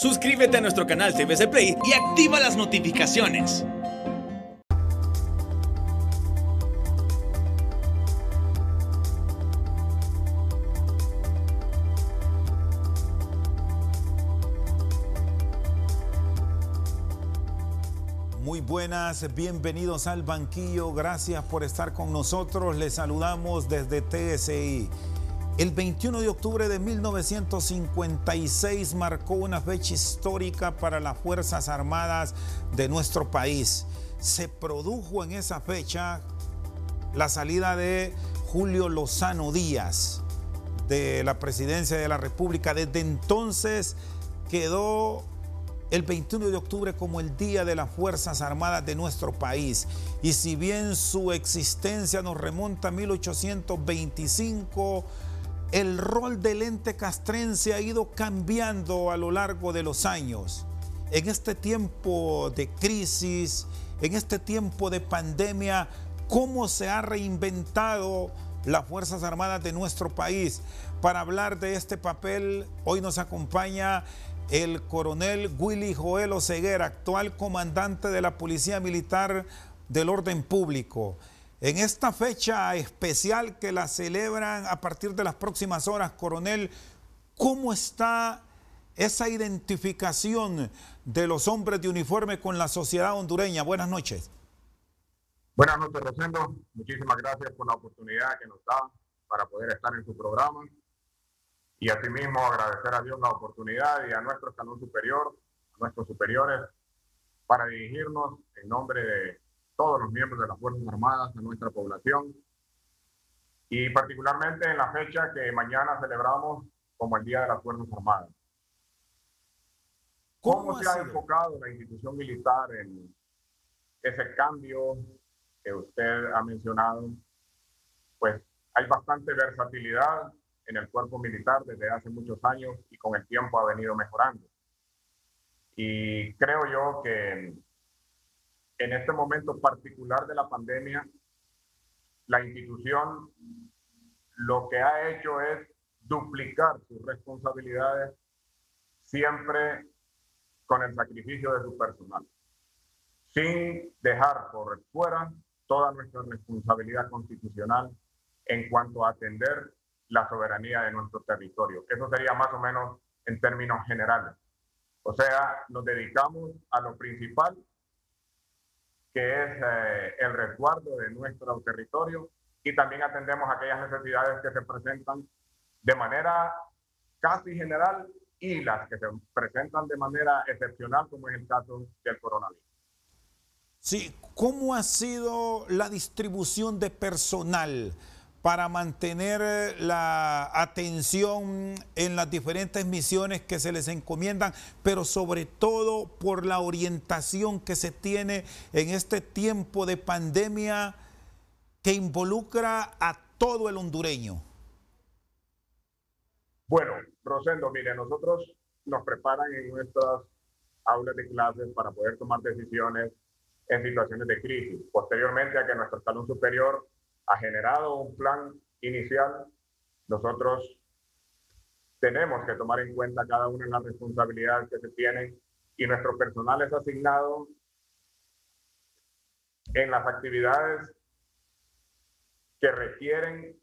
Suscríbete a nuestro canal CBC Play y activa las notificaciones. Muy buenas, bienvenidos al banquillo, gracias por estar con nosotros, les saludamos desde TSI. El 21 de octubre de 1956 marcó una fecha histórica para las Fuerzas Armadas de nuestro país. Se produjo en esa fecha la salida de Julio Lozano Díaz de la presidencia de la República. Desde entonces quedó el 21 de octubre como el Día de las Fuerzas Armadas de nuestro país. Y si bien su existencia nos remonta a 1825, el rol del ente castrense ha ido cambiando a lo largo de los años. En este tiempo de crisis, en este tiempo de pandemia, ¿cómo se ha reinventado las Fuerzas Armadas de nuestro país? Para hablar de este papel, hoy nos acompaña el coronel Willy Joel Oseguera, actual comandante de la Policía Militar del Orden Público. En esta fecha especial que la celebran a partir de las próximas horas, coronel, ¿cómo está esa identificación de los hombres de uniforme con la sociedad hondureña? Buenas noches. Buenas noches, Rosendo. Muchísimas gracias por la oportunidad que nos da para poder estar en su programa. Y asimismo agradecer a Dios la oportunidad y a nuestro escalón superior, a nuestros superiores, para dirigirnos en nombre de todos los miembros de las Fuerzas Armadas, a nuestra población, y particularmente en la fecha que mañana celebramos como el Día de las Fuerzas Armadas. ¿Cómo se ha enfocado la institución militar en ese cambio que usted ha mencionado? Pues hay bastante versatilidad en el cuerpo militar desde hace muchos años y con el tiempo ha venido mejorando. Y creo yo que en este momento particular de la pandemia, la institución lo que ha hecho es duplicar sus responsabilidades siempre con el sacrificio de su personal, sin dejar por fuera toda nuestra responsabilidad constitucional en cuanto a atender la soberanía de nuestro territorio. Eso sería más o menos en términos generales. O sea, nos dedicamos a lo principal, que es el resguardo de nuestro territorio, y también atendemos aquellas necesidades que se presentan de manera casi general y las que se presentan de manera excepcional, como es el caso del coronavirus. Sí, ¿cómo ha sido la distribución de personal para mantener la atención en las diferentes misiones que se les encomiendan, pero sobre todo por la orientación que se tiene en este tiempo de pandemia que involucra a todo el hondureño? Bueno, Rosendo, mire, nosotros nos preparan en nuestras aulas de clases para poder tomar decisiones en situaciones de crisis. Posteriormente a que nuestro escalón superior ha generado un plan inicial, nosotros tenemos que tomar en cuenta cada una de las responsabilidades que se tienen y nuestro personal es asignado en las actividades que requieren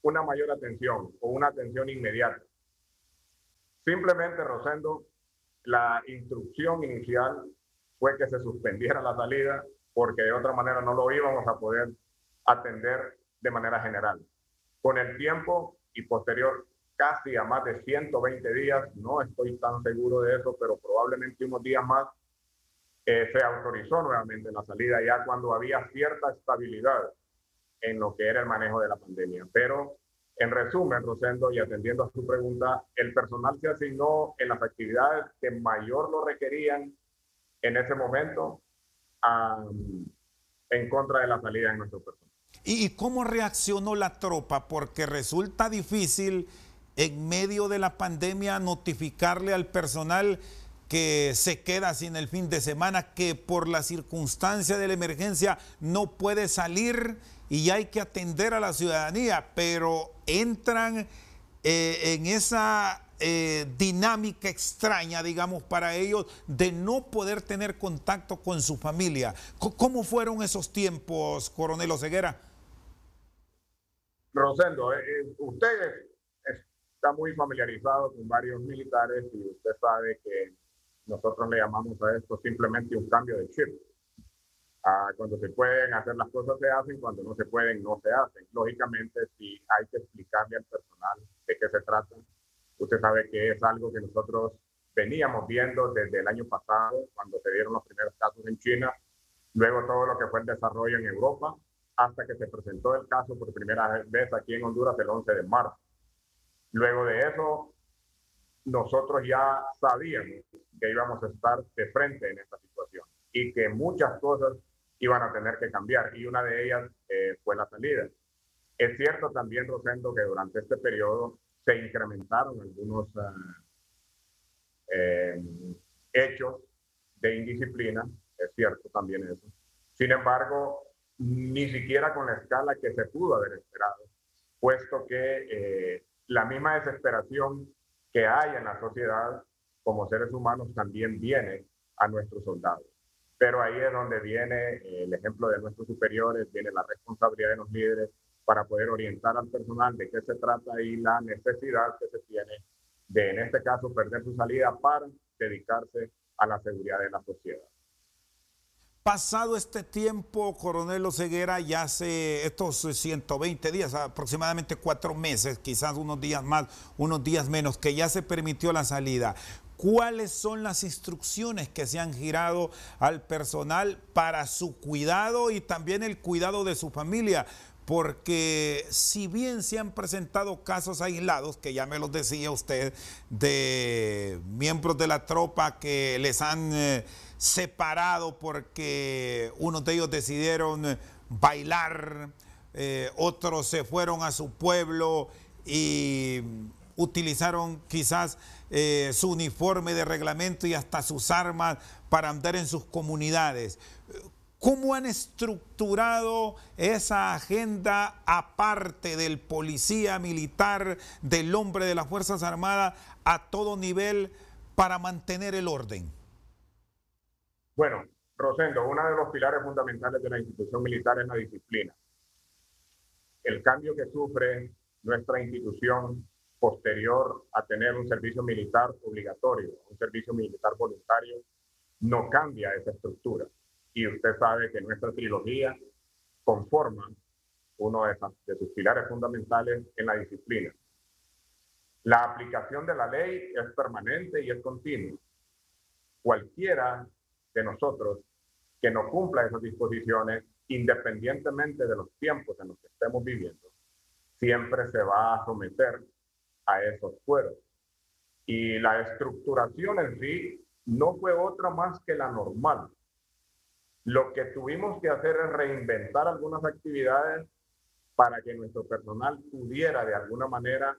una mayor atención o una atención inmediata. Simplemente, Rosendo, la instrucción inicial fue que se suspendiera la salida porque de otra manera no lo íbamos a poder atender de manera general. Con el tiempo y posterior, casi a más de 120 días, no estoy tan seguro de eso, pero probablemente unos días más, se autorizó nuevamente la salida ya cuando había cierta estabilidad en lo que era el manejo de la pandemia. Pero en resumen, Rosendo, y atendiendo a su pregunta, el personal se asignó en las actividades que mayor lo requerían en ese momento en contra de la salida de nuestro personal. ¿Y cómo reaccionó la tropa? Porque resulta difícil en medio de la pandemia notificarle al personal que se queda sin el fin de semana, que por la circunstancia de la emergencia no puede salir y hay que atender a la ciudadanía, pero entran en esa dinámica extraña, digamos, para ellos de no poder tener contacto con su familia. ¿Cómo fueron esos tiempos, Coronel Oseguera? Rosendo, usted está muy familiarizado con varios militares y usted sabe que nosotros le llamamos a esto simplemente un cambio de chip. Cuando se pueden hacer las cosas se hacen, cuando no se pueden no se hacen. Lógicamente, si hay que explicarle al personal de qué se trata, usted sabe que es algo que nosotros veníamos viendo desde el año pasado, cuando se dieron los primeros casos en China, luego todo lo que fue el desarrollo en Europa, hasta que se presentó el caso por primera vez aquí en Honduras el 11 de marzo. Luego de eso, nosotros ya sabíamos que íbamos a estar de frente en esta situación y que muchas cosas iban a tener que cambiar, y una de ellas fue la salida. Es cierto también, Rosendo, que durante este periodo se incrementaron algunos hechos de indisciplina, es cierto también eso. Sin embargo, ni siquiera con la escala que se pudo haber esperado, puesto que la misma desesperación que hay en la sociedad como seres humanos también viene a nuestros soldados. Pero ahí es donde viene el ejemplo de nuestros superiores, viene la responsabilidad de los líderes para poder orientar al personal de qué se trata y la necesidad que se tiene de, en este caso, perder su salida para dedicarse a la seguridad de la sociedad. Pasado este tiempo, Coronel Oseguera, ya hace estos 120 días, aproximadamente 4 meses, quizás unos días más, unos días menos, que ya se permitió la salida. ¿Cuáles son las instrucciones que se han girado al personal para su cuidado y también el cuidado de su familia? Porque si bien se han presentado casos aislados, que ya me los decía usted, de miembros de la tropa que les han separado porque unos de ellos decidieron bailar, otros se fueron a su pueblo y utilizaron quizás su uniforme de reglamento y hasta sus armas para andar en sus comunidades. ¿Cómo han estructurado esa agenda aparte del policía militar, del hombre de las Fuerzas Armadas a todo nivel para mantener el orden? Bueno, Rosendo, uno de los pilares fundamentales de la institución militar es la disciplina. El cambio que sufre nuestra institución posterior a tener un servicio militar obligatorio, un servicio militar voluntario, no cambia esa estructura. Y usted sabe que nuestra trilogía conforma uno de sus pilares fundamentales en la disciplina. La aplicación de la ley es permanente y es continua. Cualquiera de nosotros que no cumpla esas disposiciones, independientemente de los tiempos en los que estemos viviendo, siempre se va a someter a esos fueros. Y la estructuración en sí no fue otra más que la normal. Lo que tuvimos que hacer es reinventar algunas actividades para que nuestro personal pudiera de alguna manera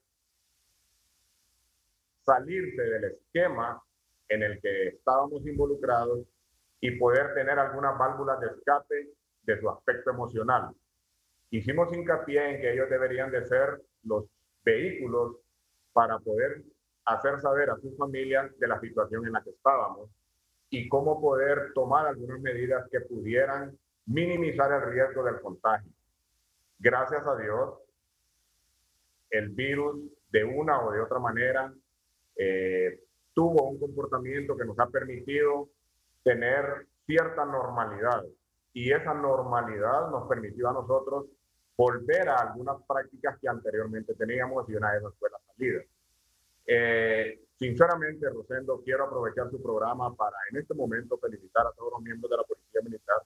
salirse del esquema en el que estábamos involucrados y poder tener algunas válvulas de escape de su aspecto emocional. Hicimos hincapié en que ellos deberían de ser los vehículos para poder hacer saber a sus familias de la situación en la que estábamos y cómo poder tomar algunas medidas que pudieran minimizar el riesgo del contagio. Gracias a Dios, el virus de una o de otra manera tuvo un comportamiento que nos ha permitido tener cierta normalidad, y esa normalidad nos permitió a nosotros volver a algunas prácticas que anteriormente teníamos, y una de esas fue la salida. Sinceramente, Rosendo, quiero aprovechar su programa para en este momento felicitar a todos los miembros de la Policía Militar,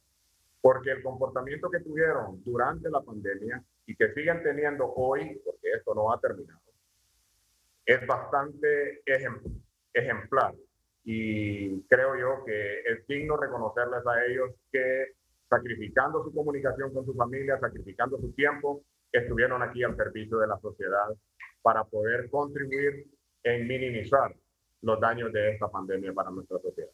porque el comportamiento que tuvieron durante la pandemia y que siguen teniendo hoy, porque esto no ha terminado, es bastante ejemplar. Y creo yo que es digno reconocerles a ellos que, sacrificando su comunicación con su familia, sacrificando su tiempo, estuvieron aquí al servicio de la sociedad para poder contribuir en minimizar los daños de esta pandemia para nuestra sociedad.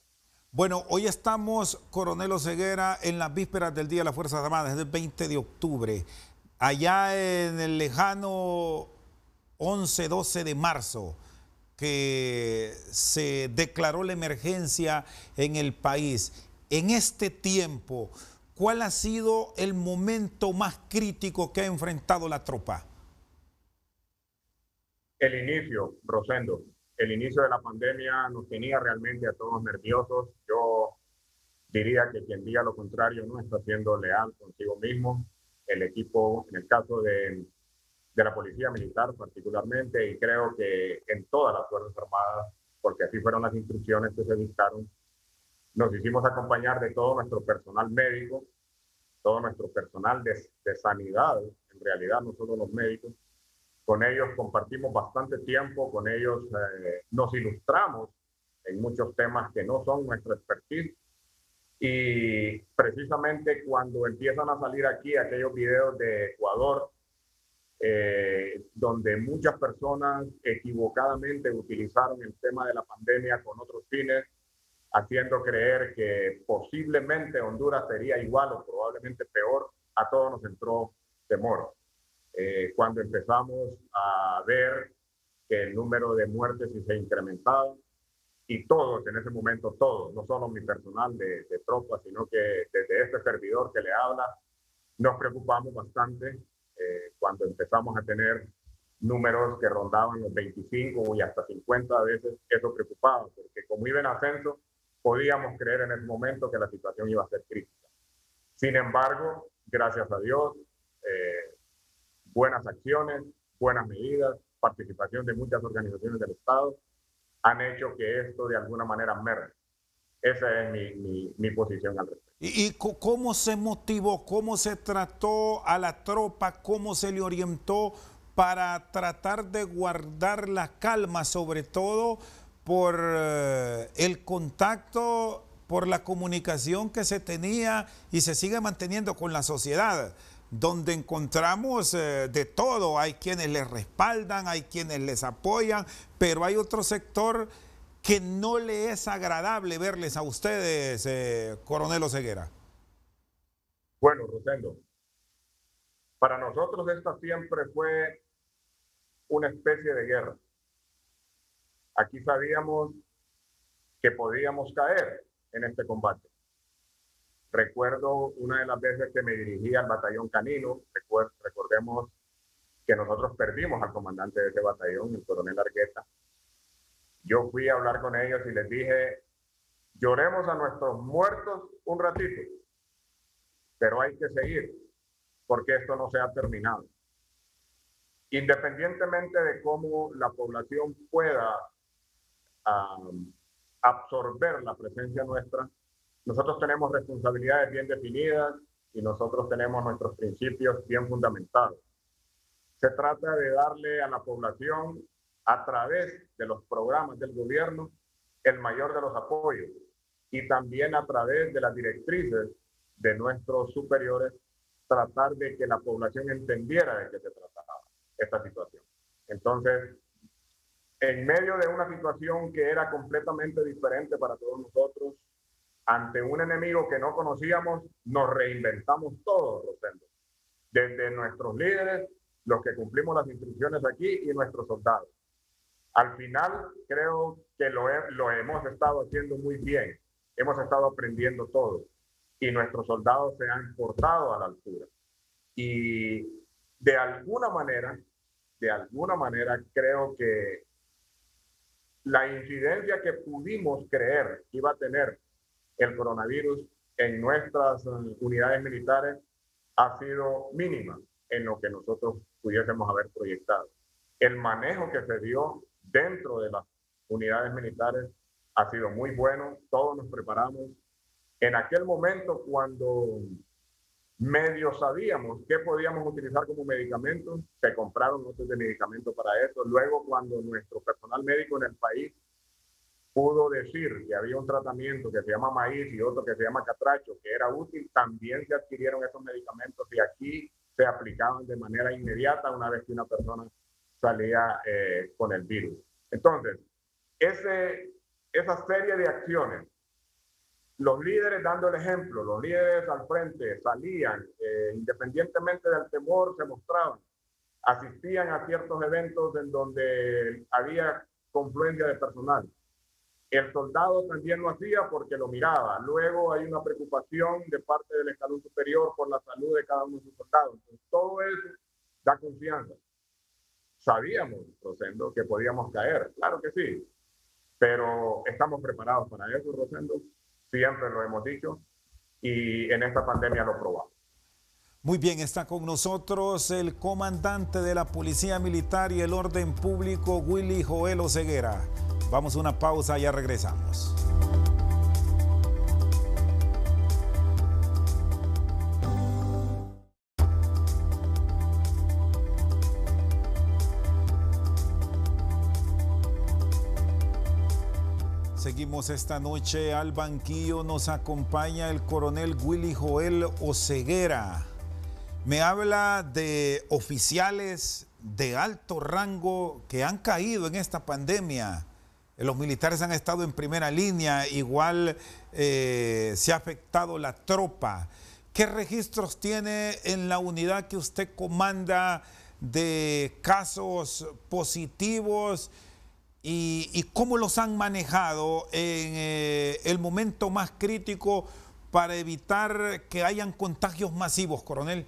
Bueno, hoy estamos, Coronel Oseguera, en las vísperas del Día de las Fuerzas Armadas, es el 20 de octubre. Allá en el lejano 11-12 de marzo, que se declaró la emergencia en el país. En este tiempo, ¿cuál ha sido el momento más crítico que ha enfrentado la tropa? El inicio, Rosendo, el inicio de la pandemia nos tenía realmente a todos nerviosos. Yo diría que quien diga lo contrario no está siendo leal consigo mismo. El equipo, en el caso de la Policía Militar particularmente, y creo que en todas las Fuerzas Armadas, porque así fueron las instrucciones que se dictaron, nos hicimos acompañar de todo nuestro personal médico, todo nuestro personal de sanidad, en realidad no solo los médicos. Con ellos compartimos bastante tiempo, con ellos nos ilustramos en muchos temas que no son nuestra expertise. Y precisamente cuando empiezan a salir aquí aquellos videos de Ecuador, donde muchas personas equivocadamente utilizaron el tema de la pandemia con otros fines, haciendo creer que posiblemente Honduras sería igual o probablemente peor, a todos nos entró temor. Cuando empezamos a ver que el número de muertes se incrementaba, y todos en ese momento, todos, no solo mi personal de tropa, sino que desde este servidor que le habla, nos preocupamos bastante cuando empezamos a tener números que rondaban los 25 y hasta 50 veces. Eso preocupaba, porque como iba en ascenso, podíamos creer en ese momento que la situación iba a ser crítica. Sin embargo, gracias a Dios, buenas acciones, buenas medidas, participación de muchas organizaciones del Estado, han hecho que esto de alguna manera merme. Esa es mi posición al respecto. ¿Y cómo se motivó, cómo se trató a la tropa, cómo se le orientó para tratar de guardar la calma, sobre todo por el contacto, por la comunicación que se tenía y se sigue manteniendo con la sociedad, donde encontramos de todo? Hay quienes les respaldan, hay quienes les apoyan, pero hay otro sector que no le es agradable verles a ustedes, Coronel Oseguera. Bueno, Rosendo, para nosotros esta siempre fue una especie de guerra. Aquí sabíamos que podíamos caer en este combate. Recuerdo una de las veces que me dirigí al batallón canino, recordemos que nosotros perdimos al comandante de ese batallón, el coronel Argueta. Yo fui a hablar con ellos y les dije, lloremos a nuestros muertos un ratito, pero hay que seguir, porque esto no se ha terminado. Independientemente de cómo la población pueda absorber la presencia nuestra, nosotros tenemos responsabilidades bien definidas y nosotros tenemos nuestros principios bien fundamentados. Se trata de darle a la población, a través de los programas del gobierno, el mayor de los apoyos, y también a través de las directrices de nuestros superiores, tratar de que la población entendiera de qué se trataba esta situación. Entonces, en medio de una situación que era completamente diferente para todos nosotros, ante un enemigo que no conocíamos, nos reinventamos todos, Rosendo. Desde nuestros líderes, los que cumplimos las instrucciones aquí, y nuestros soldados. Al final, creo que lo hemos estado haciendo muy bien. Hemos estado aprendiendo todo. Y nuestros soldados se han portado a la altura. Y de alguna manera, creo que la incidencia que pudimos creer que iba a tener el coronavirus en nuestras unidades militares ha sido mínima en lo que nosotros pudiésemos haber proyectado. El manejo que se dio dentro de las unidades militares ha sido muy bueno, todos nos preparamos. En aquel momento, cuando medio sabíamos qué podíamos utilizar como medicamentos, se compraron lotes de medicamentos para eso. Luego, cuando nuestro personal médico en el país pudo decir que había un tratamiento que se llama maíz y otro que se llama catracho, que era útil, también se adquirieron esos medicamentos y aquí se aplicaban de manera inmediata una vez que una persona salía con el virus. Entonces, esa serie de acciones, los líderes dando el ejemplo, los líderes al frente salían, independientemente del temor, se mostraban, asistían a ciertos eventos en donde había confluencia de personal. El soldado también lo hacía porque lo miraba. Luego hay una preocupación de parte del escalón superior por la salud de cada uno de sus soldados. Entonces, todo eso da confianza. Sabíamos, Rosendo, que podíamos caer, claro que sí, pero estamos preparados para eso, Rosendo, siempre lo hemos dicho, y en esta pandemia lo probamos. Muy bien, está con nosotros el comandante de la Policía Militar y el Orden Público, Willy Joel Oseguera. Vamos a una pausa, ya regresamos. Seguimos esta noche al banquillo, nos acompaña el coronel Willy Joel Oseguera. Me habla de oficiales de alto rango que han caído en esta pandemia. Los militares han estado en primera línea, igual se ha afectado la tropa. ¿Qué registros tiene en la unidad que usted comanda de casos positivos y cómo los han manejado en el momento más crítico para evitar que hayan contagios masivos, coronel?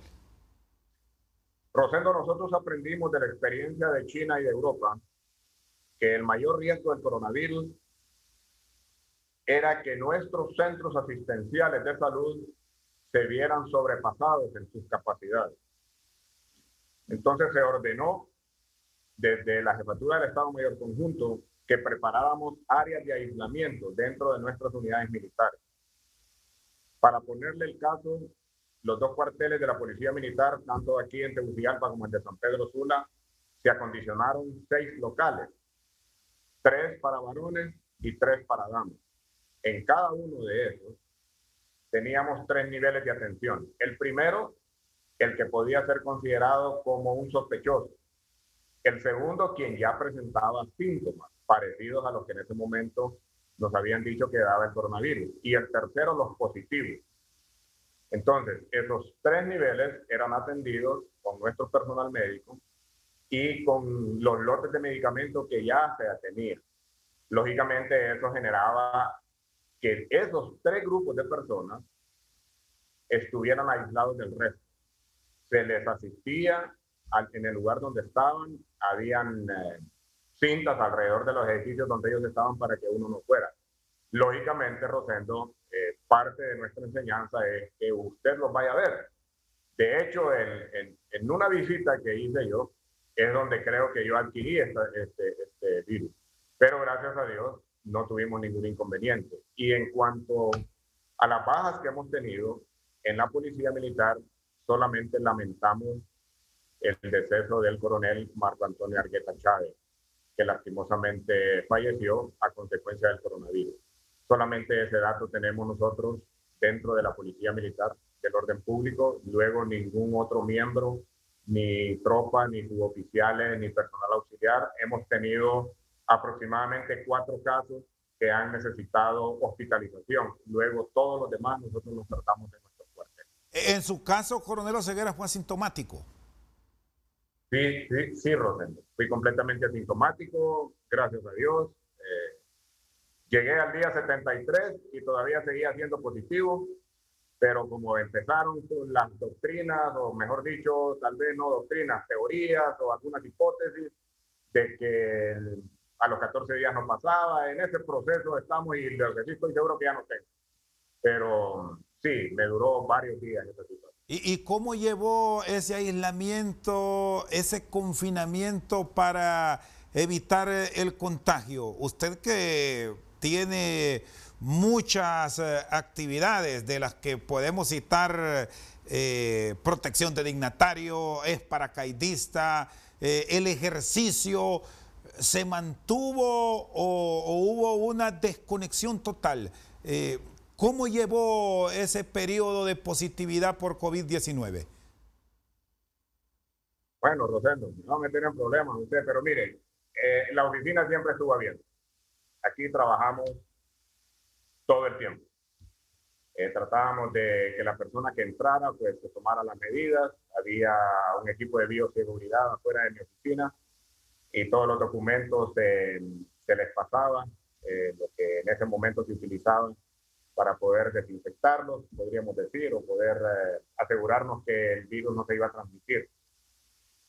Rosendo, nosotros aprendimos de la experiencia de China y de Europa que el mayor riesgo del coronavirus era que nuestros centros asistenciales de salud se vieran sobrepasados en sus capacidades. Entonces se ordenó desde la Jefatura del Estado Mayor Conjunto que preparáramos áreas de aislamiento dentro de nuestras unidades militares. Para ponerle el caso, los dos cuarteles de la Policía Militar, tanto aquí en Tegucigalpa como en de San Pedro Sula, se acondicionaron 6 locales, 3 para varones y 3 para damas. En cada uno de esos teníamos 3 niveles de atención. El primero, el que podía ser considerado como un sospechoso. El segundo, quien ya presentaba síntomas parecidos a los que en ese momento nos habían dicho que daba el coronavirus. Y el tercero, los positivos. Entonces, esos 3 niveles eran atendidos con nuestro personal médico y con los lotes de medicamentos que ya se tenían. Lógicamente, eso generaba que esos 3 grupos de personas estuvieran aislados del resto. Se les asistía en el lugar donde estaban, habían cintas alrededor de los edificios donde ellos estaban para que uno no fuera. Lógicamente, Rosendo, parte de nuestra enseñanza es que usted los vaya a ver. De hecho, en una visita que hice yo, es donde creo que yo adquirí este virus. Pero gracias a Dios no tuvimos ningún inconveniente. Y en cuanto a las bajas que hemos tenido en la Policía Militar, solamente lamentamos el deceso del coronel Marco Antonio Argueta Chávez, que lastimosamente falleció a consecuencia del coronavirus. Solamente ese dato tenemos nosotros dentro de la Policía Militar del Orden Público. Luego ningún otro miembro, ni tropa, ni suboficiales, ni personal auxiliar. Hemos tenido aproximadamente 4 casos que han necesitado hospitalización. Luego todos los demás nosotros los tratamos en nuestro cuartel. En su caso, coronel Oseguera, fue asintomático. Sí, Rosendo. Fui completamente asintomático, gracias a Dios. Llegué al día 73 y todavía seguía siendo positivo, pero como empezaron las doctrinas, o mejor dicho, tal vez no doctrinas, teorías o algunas hipótesis de que a los 14 días no pasaba, en ese proceso estamos y lo que sí estoy seguro que ya no tengo. Pero sí, me duró varios días esa situación. ¿Y cómo llevó ese aislamiento, ese confinamiento para evitar el contagio? Usted que tiene muchas actividades de las que podemos citar protección de dignatario, es paracaidista, el ejercicio, ¿se mantuvo o hubo una desconexión total? ¿Cómo llevó ese periodo de positividad por COVID-19? Bueno, Rosendo, no me tienen problemas usted, pero mire, la oficina siempre estuvo abierta. Aquí trabajamos todo el tiempo. Tratábamos de que la persona que entrara pues se tomara las medidas. Había un equipo de bioseguridad afuera de mi oficina y todos los documentos se les pasaba, lo que en ese momento se utilizaba para poder desinfectarlos, podríamos decir, o poder asegurarnos que el virus no se iba a transmitir.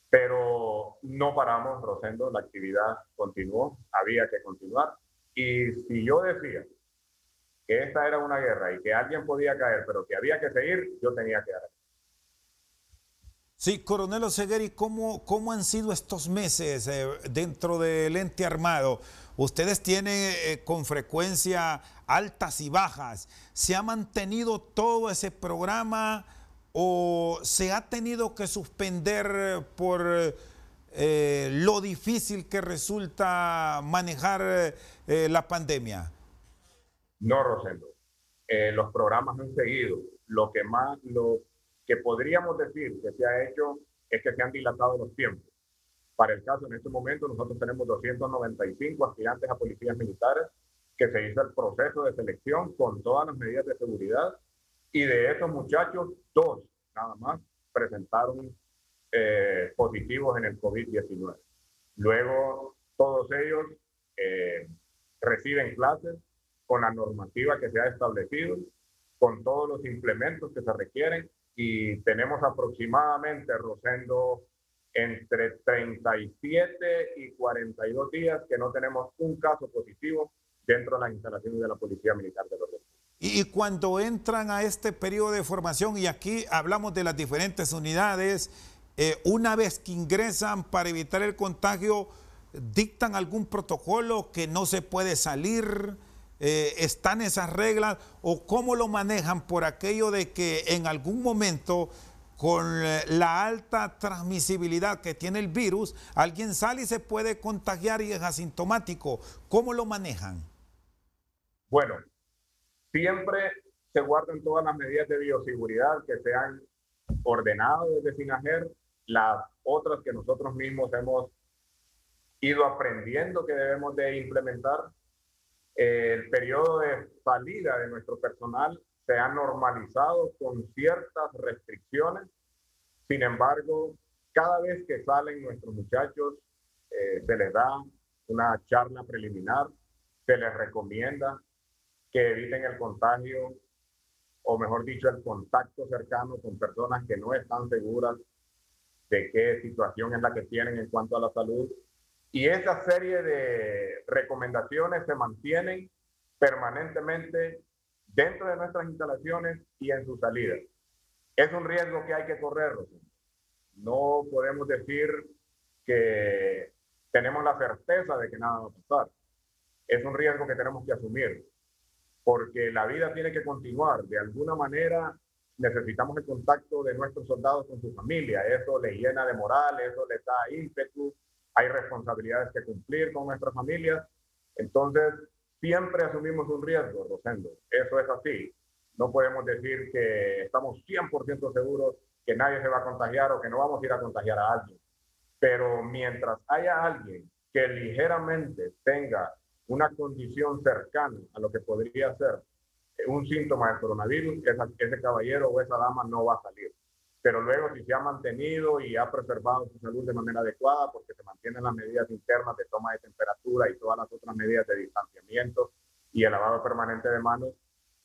Pero no paramos, Rosendo, la actividad continuó, había que continuar. Y si yo decía que esta era una guerra y que alguien podía caer, pero que había que seguir, yo tenía que dar. Sí, Coronel Oseguera, ¿cómo han sido estos meses dentro del ente armado? Ustedes tienen con frecuencia altas y bajas. ¿Se ha mantenido todo ese programa o se ha tenido que suspender por lo difícil que resulta manejar la pandemia? No, Rosendo. Los programas han seguido. Lo que podríamos decir que se ha hecho es que se han dilatado los tiempos. Para el caso, en este momento, nosotros tenemos 295 aspirantes a policías militares que se hizo el proceso de selección con todas las medidas de seguridad y de esos muchachos, 2 nada más presentaron positivos en el COVID-19. Luego, todos ellos reciben clases con la normativa que se ha establecido, con todos los implementos que se requieren y tenemos aproximadamente, Rosendo, entre 37 y 42 días que no tenemos un caso positivo dentro de las instalaciones de la Policía Militar de los Estados. Y cuando entran a este periodo de formación, y aquí hablamos de las diferentes unidades, una vez que ingresan para evitar el contagio, ¿dictan algún protocolo que no se puede salir? ¿Están esas reglas? ¿O cómo lo manejan por aquello de que en algún momento, con la alta transmisibilidad que tiene el virus, alguien sale y se puede contagiar y es asintomático? ¿Cómo lo manejan? Bueno, siempre se guardan todas las medidas de bioseguridad que se han ordenado desde SINAGER, las otras que nosotros mismos hemos ido aprendiendo que debemos de implementar. El periodo de salida de nuestro personal se ha normalizado con ciertas restricciones. Sin embargo, cada vez que salen nuestros muchachos, se les da una charla preliminar, se les recomienda que eviten el contagio, o mejor dicho, el contacto cercano con personas que no están seguras de qué situación es la que tienen en cuanto a la salud. Y esa serie de recomendaciones se mantienen permanentemente dentro de nuestras instalaciones y en su salida. Es un riesgo que hay que correr. No podemos decir que tenemos la certeza de que nada va a pasar. Es un riesgo que tenemos que asumir, porque la vida tiene que continuar. De alguna manera necesitamos el contacto de nuestros soldados con su familia. Eso les llena de moral, eso les da ímpetu. Hay responsabilidades que cumplir con nuestras familias. Entonces, siempre asumimos un riesgo, Rosendo. Eso es así. No podemos decir que estamos 100% seguros que nadie se va a contagiar o que no vamos a ir a contagiar a alguien. Pero mientras haya alguien que ligeramente tenga una condición cercana a lo que podría ser un síntoma del coronavirus, ese caballero o esa dama no va a salir. Pero luego, si se ha mantenido y ha preservado su salud de manera adecuada, porque se mantienen las medidas internas de toma de temperatura y todas las otras medidas de distanciamiento y el lavado permanente de manos,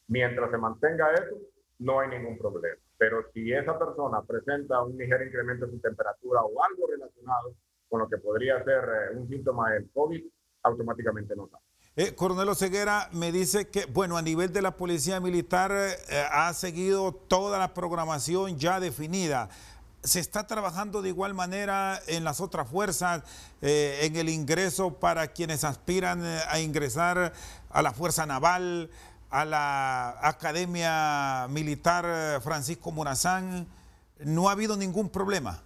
mientras se mantenga eso, no hay ningún problema. Pero si esa persona presenta un ligero incremento de su temperatura o algo relacionado con lo que podría ser un síntoma del COVID, automáticamente no sale. Coronel Oseguera, me dice que, bueno, a nivel de la Policía Militar ha seguido toda la programación ya definida. ¿Se está trabajando de igual manera en las otras fuerzas, en el ingreso para quienes aspiran a ingresar a la Fuerza Naval, a la Academia Militar Francisco Morazán? ¿No ha habido ningún problema?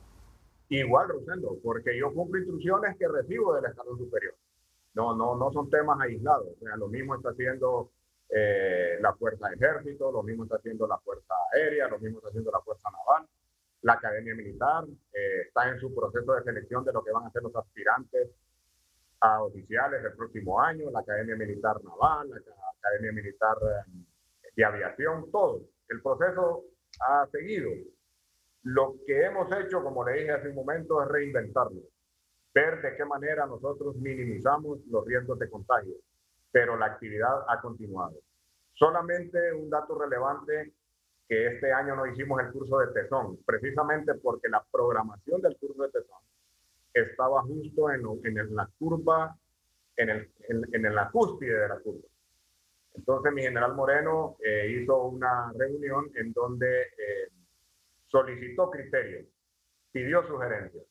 Igual, Rosendo, porque yo cumplo instrucciones que recibo del escalón superior. No son temas aislados. O sea, lo mismo está haciendo la Fuerza de Ejército, lo mismo está haciendo la Fuerza Aérea, lo mismo está haciendo la Fuerza Naval. La Academia Militar está en su proceso de selección de lo que van a ser los aspirantes a oficiales del próximo año, la Academia Militar Naval, la Academia Militar de Aviación, todo. El proceso ha seguido. Lo que hemos hecho, como le dije hace un momento, es reinventarlo. ver de qué manera nosotros minimizamos los riesgos de contagio, pero la actividad ha continuado. Solamente un dato relevante, que este año no hicimos el curso de tesón, precisamente porque la programación del curso de tesón estaba justo en la curva, en la cúspide de la curva. Entonces mi general Moreno hizo una reunión en donde solicitó criterios, pidió sugerencias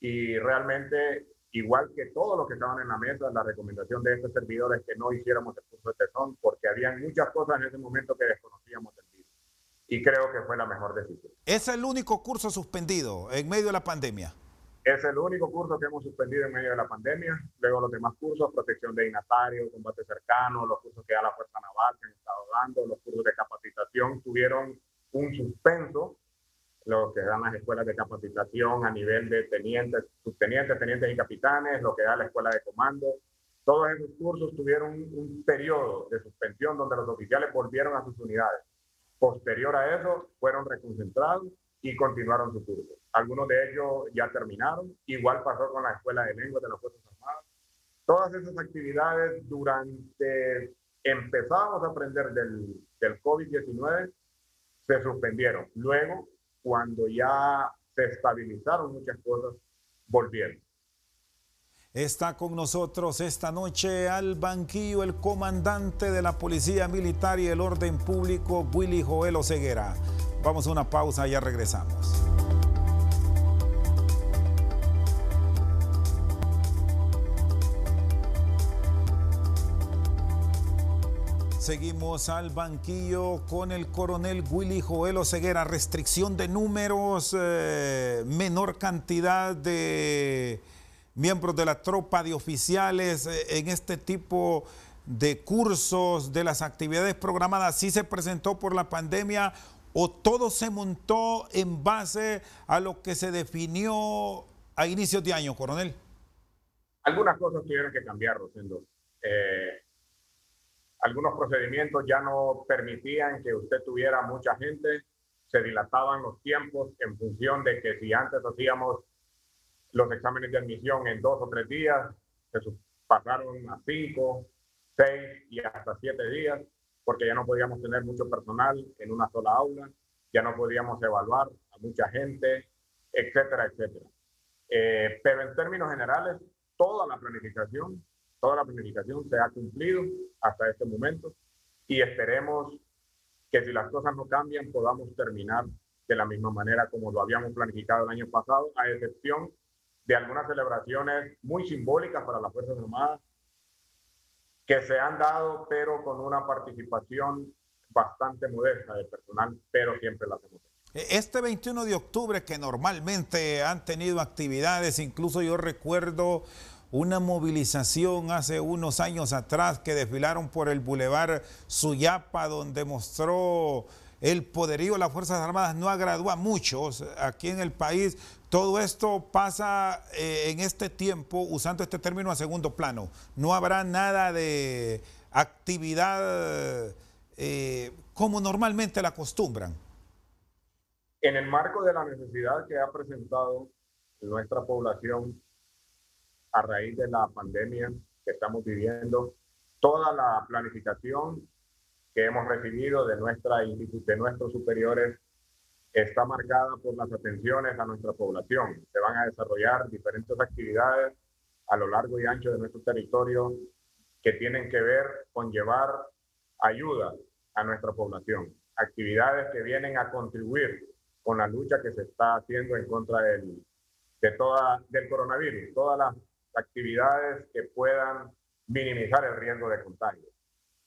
y realmente, igual que todos los que estaban en la mesa, la recomendación de este servidor es que no hiciéramos el curso de tesón porque había muchas cosas en ese momento que desconocíamos del virus y creo que fue la mejor decisión. ¿Es el único curso suspendido en medio de la pandemia? Es el único curso que hemos suspendido en medio de la pandemia. Luego los demás cursos, protección de dignatarios, combate cercano, los cursos que da la Fuerza Naval que han estado dando, los cursos de capacitación tuvieron un suspenso, lo que dan las escuelas de capacitación a nivel de tenientes, subtenientes, tenientes y capitanes, lo que da la escuela de comando. Todos esos cursos tuvieron un periodo de suspensión donde los oficiales volvieron a sus unidades. Posterior a eso, fueron reconcentrados y continuaron su curso. Algunos de ellos ya terminaron. Igual pasó con la Escuela de Lenguas de las Fuerzas Armadas. Todas esas actividades empezamos a aprender del COVID-19, se suspendieron. Luego, cuando ya se estabilizaron muchas cosas, volvieron. Está con nosotros esta noche al banquillo el comandante de la Policía Militar y el Orden Público, Willy Joel Oseguera. Vamos a una pausa, ya regresamos. Seguimos al banquillo con el coronel Willy Joel Oseguera. Restricción de números, menor cantidad de miembros de la tropa, de oficiales en este tipo de cursos, de las actividades programadas. ¿Sí se presentó por la pandemia o todo se montó en base a lo que se definió a inicios de año, coronel? Algunas cosas tuvieron que cambiar, Rosendo. Algunos procedimientos ya no permitían que usted tuviera mucha gente, se dilataban los tiempos en función de que si antes hacíamos los exámenes de admisión en 2 o 3 días, se pasaron a 5, 6 y hasta 7 días, porque ya no podíamos tener mucho personal en una sola aula, ya no podíamos evaluar a mucha gente, etcétera, etcétera. Pero en términos generales, toda la planificación se ha cumplido hasta este momento y esperemos que si las cosas no cambian podamos terminar de la misma manera como lo habíamos planificado el año pasado, a excepción de algunas celebraciones muy simbólicas para las Fuerzas Armadas que se han dado, pero con una participación bastante modesta de personal, pero siempre las hemos hecho. Este 21 de octubre, que normalmente han tenido actividades, incluso yo recuerdo una movilización hace unos años atrás que desfilaron por el Boulevard Suyapa, donde mostró el poderío de las Fuerzas Armadas, no agradó a muchos aquí en el país. Todo esto pasa en este tiempo, usando este término a segundo plano. No habrá nada de actividad como normalmente la acostumbran. En el marco de la necesidad que ha presentado nuestra población a raíz de la pandemia que estamos viviendo, toda la planificación que hemos recibido de nuestros superiores está marcada por las atenciones a nuestra población. Se van a desarrollar diferentes actividades a lo largo y ancho de nuestro territorio que tienen que ver con llevar ayuda a nuestra población. Actividades que vienen a contribuir con la lucha que se está haciendo en contra del coronavirus. Todas las actividades que puedan minimizar el riesgo de contagio.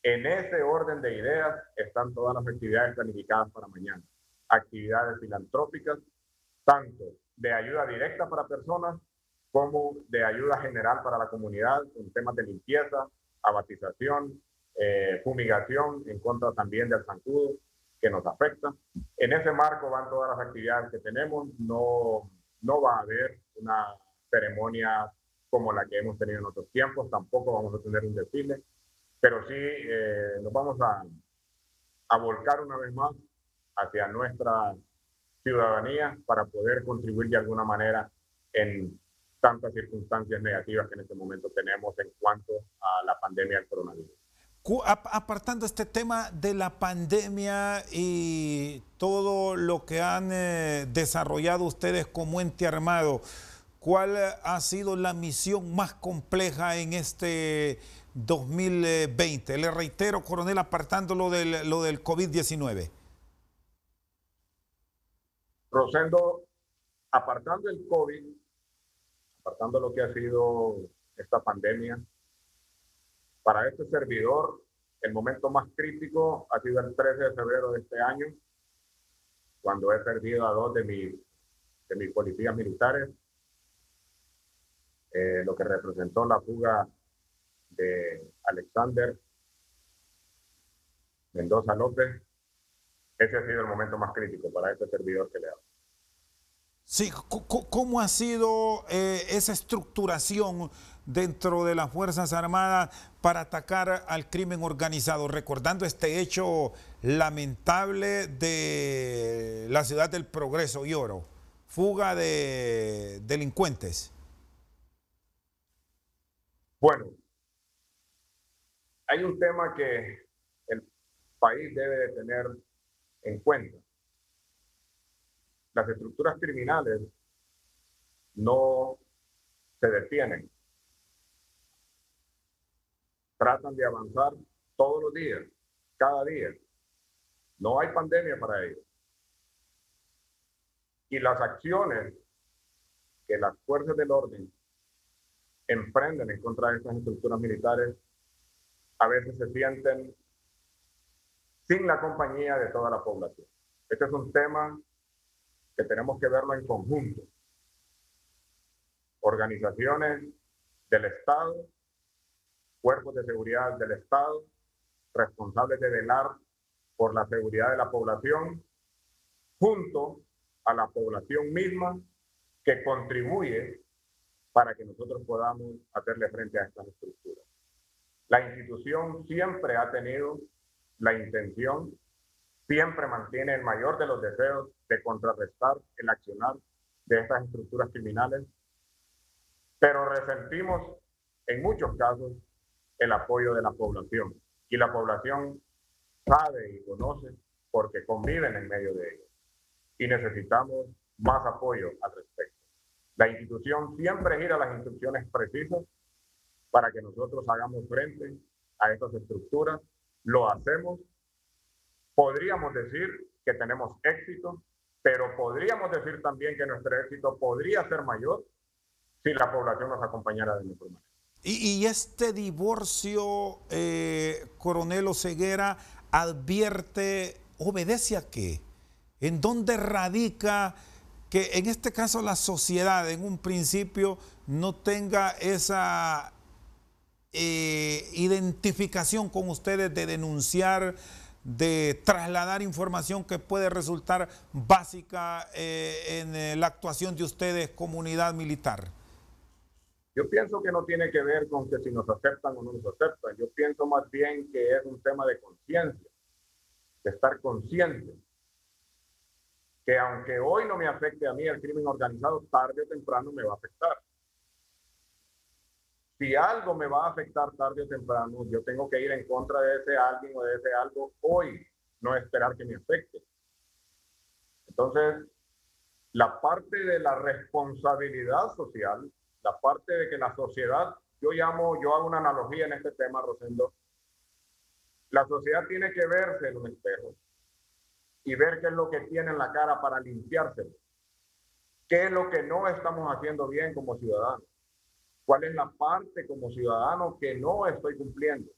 En ese orden de ideas están todas las actividades planificadas para mañana. Actividades filantrópicas, tanto de ayuda directa para personas como de ayuda general para la comunidad, con temas de limpieza, abatización, fumigación en contra también del zancudo que nos afecta. En ese marco van todas las actividades que tenemos. No va a haber una ceremonia como la que hemos tenido en otros tiempos, tampoco vamos a tener un desfile, pero sí nos vamos a volcar una vez más hacia nuestra ciudadanía para poder contribuir de alguna manera en tantas circunstancias negativas que en este momento tenemos en cuanto a la pandemia del coronavirus. Apartando este tema de la pandemia y todo lo que han desarrollado ustedes como ente armado, ¿cuál ha sido la misión más compleja en este 2020? Le reitero, coronel, apartando lo del COVID-19. Rosendo, apartando el COVID, apartando lo que ha sido esta pandemia, para este servidor, el momento más crítico ha sido el 13 de febrero de este año, cuando he perdido a 2 de mis policías militares, lo que representó la fuga de Alexander Mendoza López. Ese ha sido el momento más crítico para este servidor que le hago. Sí, ¿cómo ha sido esa estructuración dentro de las Fuerzas Armadas para atacar al crimen organizado? Recordando este hecho lamentable de la ciudad del Progreso y Oro, fuga de delincuentes. Bueno, hay un tema que el país debe de tener en cuenta. Las estructuras criminales no se detienen. Tratan de avanzar todos los días, cada día. No hay pandemia para ellos. Y las acciones que las fuerzas del orden emprenden en contra de estas estructuras militares a veces se sienten sin la compañía de toda la población. Este es un tema que tenemos que verlo en conjunto. Organizaciones del Estado, cuerpos de seguridad del Estado, responsables de velar por la seguridad de la población, junto a la población misma que contribuye para que nosotros podamos hacerle frente a estas estructuras. La institución siempre ha tenido la intención, siempre mantiene el mayor de los deseos de contrarrestar el accionar de estas estructuras criminales, pero resentimos en muchos casos el apoyo de la población, y la población sabe y conoce porque conviven en medio de ellos, y necesitamos más apoyo al respecto. La institución siempre gira las instrucciones precisas para que nosotros hagamos frente a estas estructuras. Lo hacemos. Podríamos decir que tenemos éxito, pero podríamos decir también que nuestro éxito podría ser mayor si la población nos acompañara de mejor manera. Y este divorcio, coronel Oseguera, advierte, ¿obedece a qué? ¿En dónde radica que en este caso la sociedad en un principio no tenga esa identificación con ustedes de denunciar, de trasladar información que puede resultar básica en la actuación de ustedes como unidad militar? Yo pienso que no tiene que ver con que si nos aceptan o no nos aceptan. Yo pienso más bien que es un tema de conciencia, de estar consciente que aunque hoy no me afecte a mí el crimen organizado, tarde o temprano me va a afectar. Si algo me va a afectar tarde o temprano, yo tengo que ir en contra de ese alguien o de ese algo hoy, no esperar que me afecte. Entonces, la parte de la responsabilidad social, la parte de que la sociedad, yo hago una analogía en este tema, Rosendo, la sociedad tiene que verse en un espejo y ver qué es lo que tiene en la cara para limpiárselo. ¿Qué es lo que no estamos haciendo bien como ciudadanos? ¿Cuál es la parte como ciudadano que no estoy cumpliendo?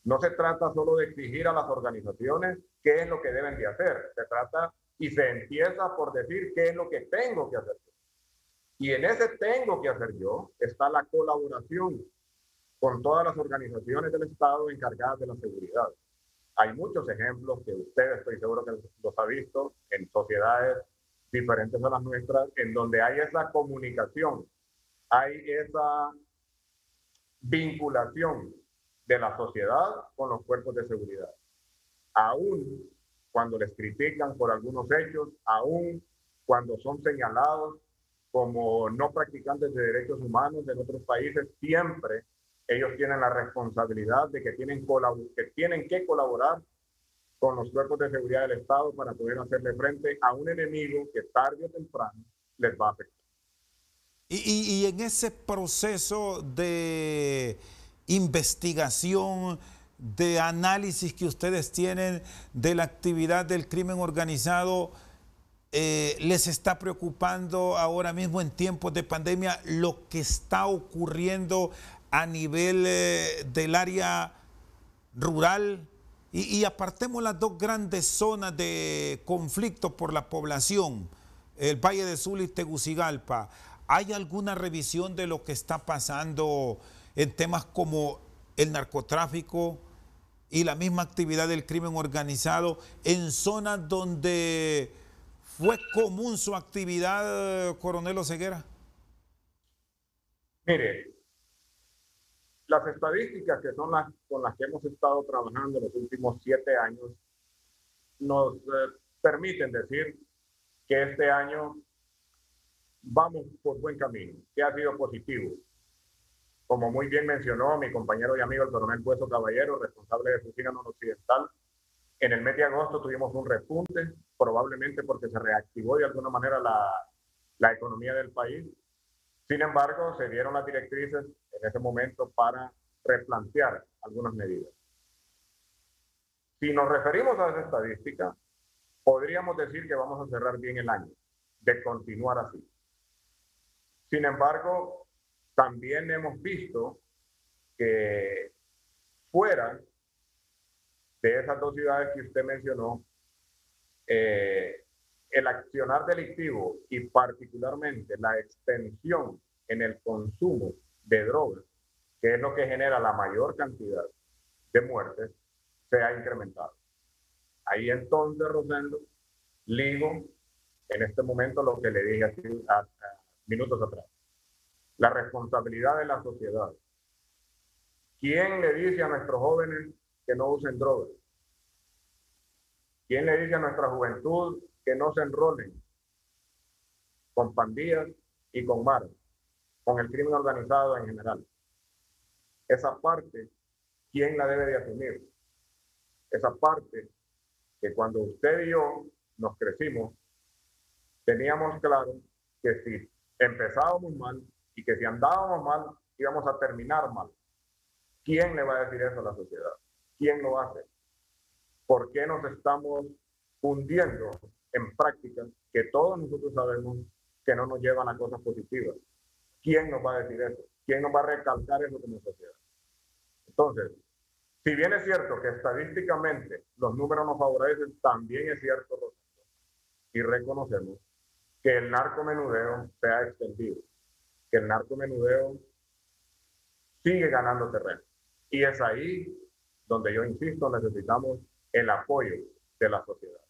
No se trata solo de exigir a las organizaciones qué es lo que deben de hacer. Se trata y se empieza por decir qué es lo que tengo que hacer yo. Y en ese tengo que hacer yo está la colaboración con todas las organizaciones del Estado encargadas de la seguridad. Hay muchos ejemplos que usted, estoy seguro que los ha visto, en sociedades diferentes a las nuestras, en donde hay esa comunicación, hay esa vinculación de la sociedad con los cuerpos de seguridad. Aún cuando les critican por algunos hechos, aún cuando son señalados, como no practicantes de derechos humanos de otros países, siempre ellos tienen la responsabilidad de que tienen que colaborar con los cuerpos de seguridad del Estado para poder hacerle frente a un enemigo que tarde o temprano les va a afectar. Y en ese proceso de investigación, de análisis que ustedes tienen de la actividad del crimen organizado, ¿les está preocupando ahora mismo en tiempos de pandemia lo que está ocurriendo a nivel del área rural? Y apartemos las dos grandes zonas de conflicto por la población, el Valle de Sula y Tegucigalpa. ¿Hay alguna revisión de lo que está pasando en temas como el narcotráfico y la misma actividad del crimen organizado en zonas donde fue común su actividad, coronel Oseguera? Mire, las estadísticas que son las con las que hemos estado trabajando en los últimos 7 años nos permiten decir que este año vamos por buen camino, que ha sido positivo. Como muy bien mencionó mi compañero y amigo el coronel Puesto Caballero, responsable de Fucina Noroccidental, en el mes de agosto tuvimos un repunte, probablemente porque se reactivó de alguna manera la economía del país. Sin embargo, se dieron las directrices en ese momento para replantear algunas medidas. Si nos referimos a esa estadística, podríamos decir que vamos a cerrar bien el año, de continuar así. Sin embargo, también hemos visto que fuera de esas dos ciudades que usted mencionó, el accionar delictivo y particularmente la extensión en el consumo de drogas, que es lo que genera la mayor cantidad de muertes, se ha incrementado. Ahí entonces, Rosendo, ligo en este momento lo que le dije hace minutos atrás. La responsabilidad de la sociedad. ¿Quién le dice a nuestros jóvenes que no usen drogas? ¿Quién le dice a nuestra juventud que no se enrolen con pandillas y con maras, con el crimen organizado en general? Esa parte, ¿quién la debe de asumir? Esa parte que cuando usted y yo nos crecimos, teníamos claro que si empezábamos mal y que si andábamos mal, íbamos a terminar mal. ¿Quién le va a decir eso a la sociedad? ¿Quién lo hace? ¿Por qué nos estamos hundiendo en prácticas que todos nosotros sabemos que no nos llevan a cosas positivas? ¿Quién nos va a decir eso? ¿Quién nos va a recalcar eso como sociedad? Entonces, si bien es cierto que estadísticamente los números nos favorecen, también es cierto, y reconocemos que el narcomenudeo se ha extendido, que el narcomenudeo sigue ganando terreno. Y es ahí donde yo insisto, necesitamos el apoyo de la sociedad.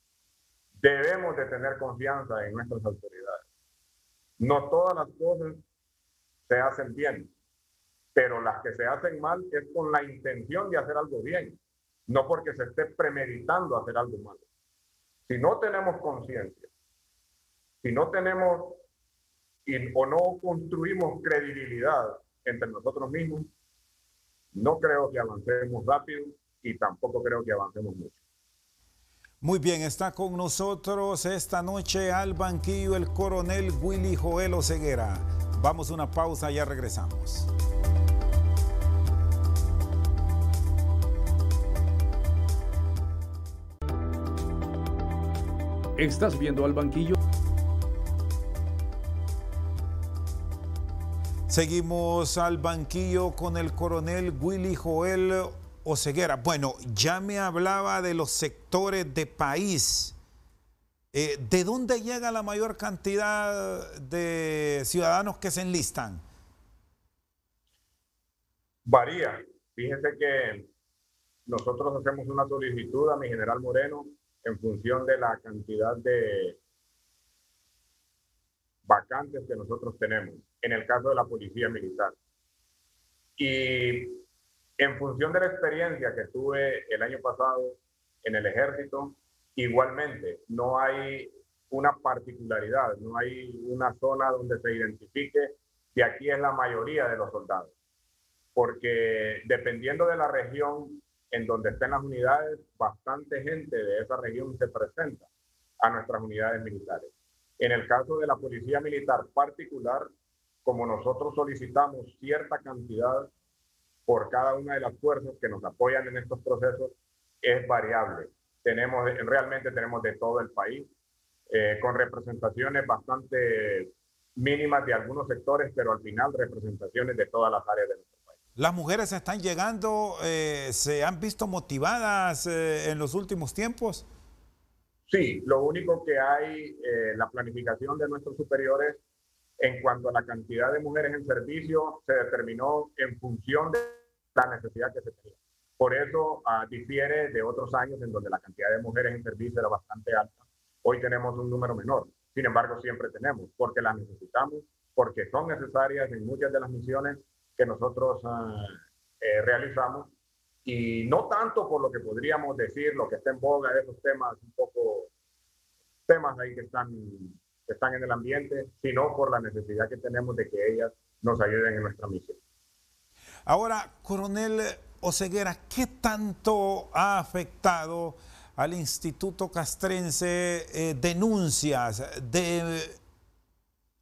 Debemos de tener confianza en nuestras autoridades. No todas las cosas se hacen bien, pero las que se hacen mal es con la intención de hacer algo bien, no porque se esté premeditando hacer algo malo. Si no tenemos conciencia, si no tenemos o no construimos credibilidad entre nosotros mismos, no creo que avancemos rápido y tampoco creo que avancemos mucho. Muy bien, está con nosotros esta noche al banquillo el coronel Willy Joel Oseguera. Vamos a una pausa, ya regresamos. ¿Estás viendo al banquillo? Seguimos al banquillo con el coronel Willy Joel Oseguera. Bueno, ya me hablaba de los sectores de país. ¿De dónde llega la mayor cantidad de ciudadanos que se enlistan? Varía. Fíjese que nosotros hacemos una solicitud a mi general Moreno en función de la cantidad de vacantes que nosotros tenemos, en el caso de la policía militar. Y en función de la experiencia que tuve el año pasado en el ejército, igualmente no hay una particularidad, no hay una zona donde se identifique que aquí es la mayoría de los soldados, porque dependiendo de la región en donde estén las unidades, bastante gente de esa región se presenta a nuestras unidades militares. En el caso de la Policía Militar particular, como nosotros solicitamos cierta cantidad por cada una de las fuerzas que nos apoyan en estos procesos, es variable. Realmente tenemos de todo el país, con representaciones bastante mínimas de algunos sectores, pero al final representaciones de todas las áreas de nuestro país. Las mujeres están llegando, ¿se han visto motivadas en los últimos tiempos? Sí, lo único que hay, la planificación de nuestros superiores en cuanto a la cantidad de mujeres en servicio se determinó en función de la necesidad que se tenía. Por eso difiere de otros años en donde la cantidad de mujeres en servicio era bastante alta. Hoy tenemos un número menor. Sin embargo, siempre tenemos, porque las necesitamos, porque son necesarias en muchas de las misiones que nosotros realizamos. Y no tanto por lo que podríamos decir, lo que está en boga de esos temas, un poco temas ahí que están en el ambiente, sino por la necesidad que tenemos de que ellas nos ayuden en nuestra misión. Ahora, coronel Oseguera, ¿qué tanto ha afectado al Instituto Castrense denuncias de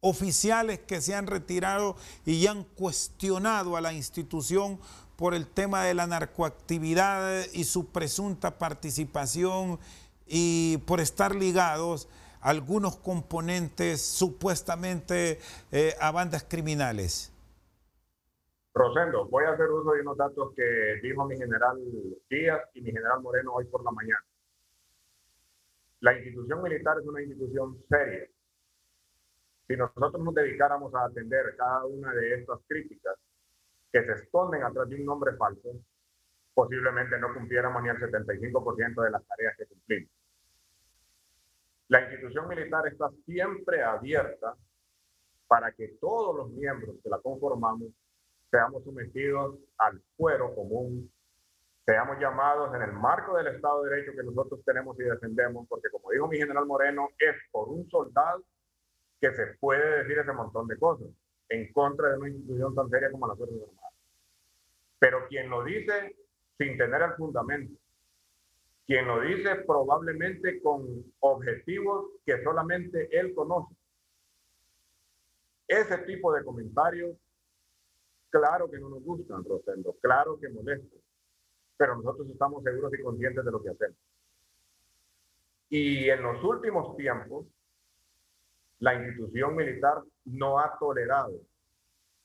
oficiales que se han retirado y han cuestionado a la institución por el tema de la narcoactividad y su presunta participación y por estar ligados a algunos componentes supuestamente a bandas criminales? Rosendo, voy a hacer uso de unos datos que dijo mi general Díaz y mi general Moreno hoy por la mañana. La institución militar es una institución seria. Si nosotros nos dedicáramos a atender cada una de estas críticas que se esconden atrás de un nombre falso, posiblemente no cumpliéramos ni el 75% de las tareas que cumplimos. La institución militar está siempre abierta para que todos los miembros que la conformamos seamos sometidos al fuero común, seamos llamados en el marco del Estado de Derecho que nosotros tenemos y defendemos, porque como dijo mi general Moreno, es por un soldado que se puede decir ese montón de cosas en contra de una institución tan seria como las Fuerzas Armadas. Pero quien lo dice sin tener el fundamento, quien lo dice probablemente con objetivos que solamente él conoce, ese tipo de comentarios, claro que no nos gustan, Rosendo, claro que molestan, pero nosotros estamos seguros y conscientes de lo que hacemos. Y en los últimos tiempos, la institución militar no ha tolerado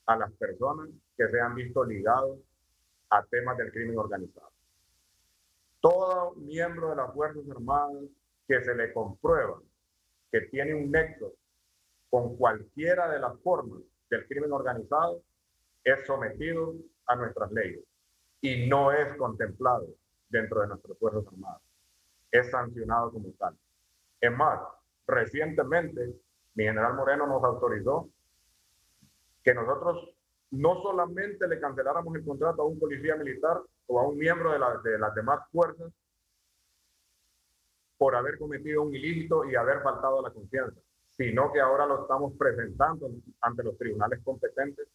a las personas que se han visto ligados a temas del crimen organizado. Todo miembro de las Fuerzas Armadas que se le comprueba que tiene un nexo con cualquiera de las formas del crimen organizado es sometido a nuestras leyes y no es contemplado dentro de nuestras Fuerzas Armadas. Es sancionado como tal. Es más, recientemente mi general Moreno nos autorizó que nosotros no solamente le canceláramos el contrato a un policía militar o a un miembro de las demás fuerzas por haber cometido un ilícito y haber faltado a la confianza, sino que ahora lo estamos presentando ante los tribunales competentes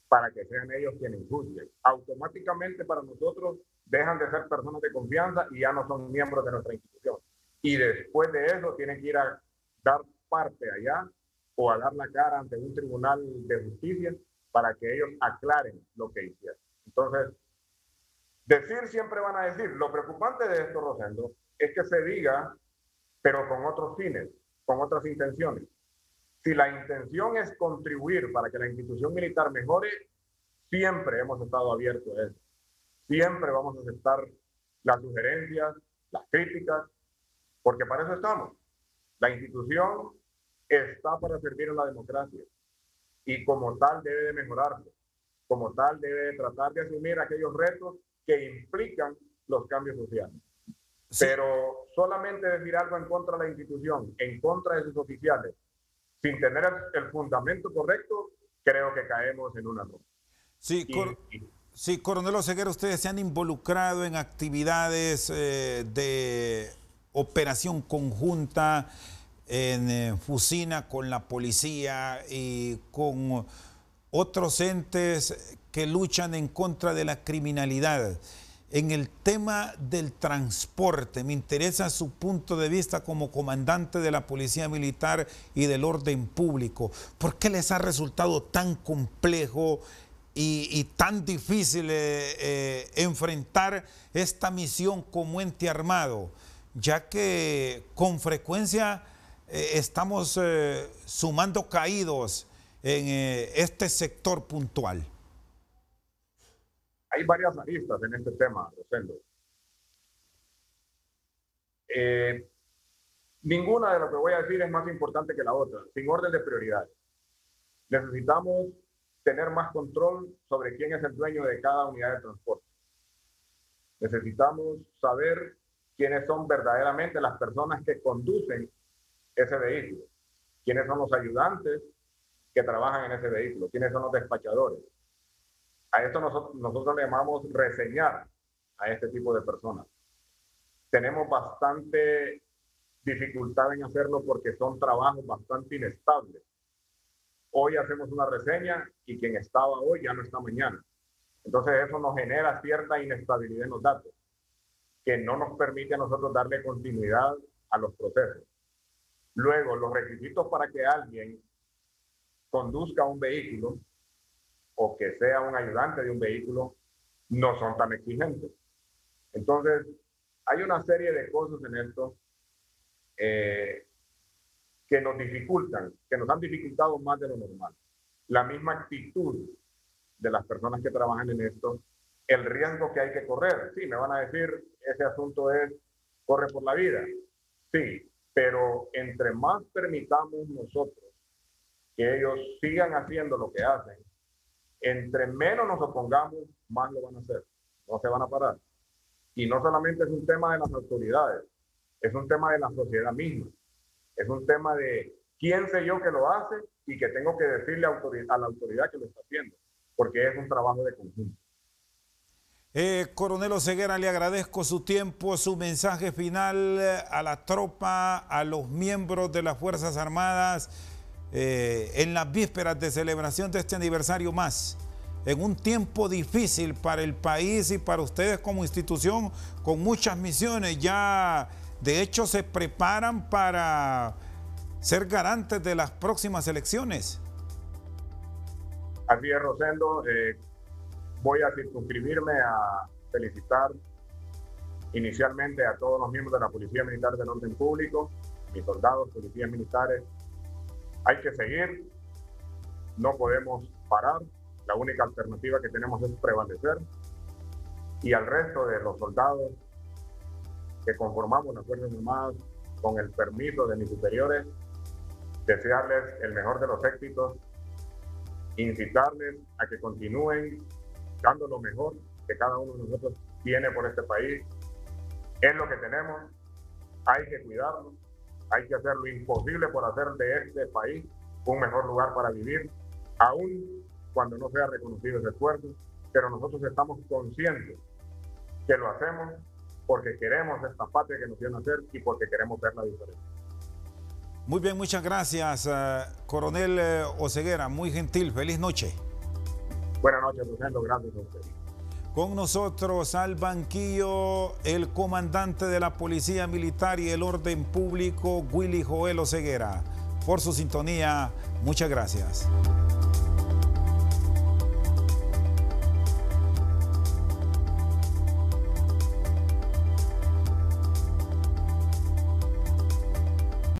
para que sean ellos quienes juzguen. Automáticamente para nosotros dejan de ser personas de confianza y ya no son miembros de nuestra institución. Y después de eso tienen que ir a dar parte allá o a dar la cara ante un tribunal de justicia para que ellos aclaren lo que hicieron. Entonces, decir siempre van a decir. Lo preocupante de esto, Rosendo, es que se diga, pero con otros fines, con otras intenciones. Si la intención es contribuir para que la institución militar mejore, siempre hemos estado abiertos a eso. Siempre vamos a aceptar las sugerencias, las críticas, porque para eso estamos. La institución está para servir a la democracia y como tal debe de mejorarse, como tal debe de tratar de asumir aquellos retos que implican los cambios sociales. Sí. Pero solamente decir algo en contra de la institución, en contra de sus oficiales, sin tener el fundamento correcto, creo que caemos en un error. Sí, sí, coronel Oseguera, ustedes se han involucrado en actividades de operación conjunta en Fusina con la policía y con otros entes que luchan en contra de la criminalidad. En el tema del transporte, me interesa su punto de vista como comandante de la Policía Militar y del orden público. ¿Por qué les ha resultado tan complejo y tan difícil enfrentar esta misión como ente armado? Ya que con frecuencia estamos sumando caídos en este sector puntual. Hay varias aristas en este tema, Rosendo. Ninguna de lo que voy a decir es más importante que la otra, sin orden de prioridad. Necesitamos tener más control sobre quién es el dueño de cada unidad de transporte. Necesitamos saber quiénes son verdaderamente las personas que conducen ese vehículo, quiénes son los ayudantes que trabajan en ese vehículo, quiénes son los despachadores. A esto nosotros le llamamos reseñar a este tipo de personas. Tenemos bastante dificultad en hacerlo porque son trabajos bastante inestables. Hoy hacemos una reseña y quien estaba hoy ya no está mañana. Entonces eso nos genera cierta inestabilidad en los datos, que no nos permite a nosotros darle continuidad a los procesos. Luego, los requisitos para que alguien conduzca un vehículo o que sea un ayudante de un vehículo no son tan exigentes. Entonces, hay una serie de cosas en esto que nos dificultan, que nos han dificultado más de lo normal. La misma actitud de las personas que trabajan en esto, el riesgo que hay que correr. Sí, me van a decir, ese asunto corre por la vida. Sí, pero entre más permitamos nosotros que ellos sigan haciendo lo que hacen, entre menos nos opongamos, más lo van a hacer. No se van a parar. Y no solamente es un tema de las autoridades, es un tema de la sociedad misma. Es un tema de quién sé yo que lo hace y que tengo que decirle a la autoridad que lo está haciendo, porque es un trabajo de conjunto. Coronel Oseguera, le agradezco su tiempo, su mensaje final a la tropa, a los miembros de las Fuerzas Armadas, en las vísperas de celebración de este aniversario más, en un tiempo difícil para el país y para ustedes como institución, con muchas misiones. Ya, de hecho, se preparan para ser garantes de las próximas elecciones. Así es, Rosendo. Voy a circunscribirme a felicitar inicialmente a todos los miembros de la Policía Militar del Orden Público, mis soldados, policías militares. Hay que seguir, no podemos parar, la única alternativa que tenemos es prevalecer. Y al resto de los soldados que conformamos las Fuerzas Armadas, con el permiso de mis superiores, desearles el mejor de los éxitos, incitarles a que continúen dando lo mejor que cada uno de nosotros tiene por este país. Es lo que tenemos, hay que cuidarlo, hay que hacer lo imposible por hacer de este país un mejor lugar para vivir, aun cuando no sea reconocido ese esfuerzo, pero nosotros estamos conscientes que lo hacemos porque queremos esta patria que nos dio nacer y porque queremos ver la diferencia. Muy bien, muchas gracias, Coronel Oseguera, muy gentil, feliz noche. Buenas noches, Rosendo, gracias a usted. Con nosotros al banquillo el comandante de la Policía Militar y el Orden Público, Willy Joel Oseguera. Por su sintonía, muchas gracias.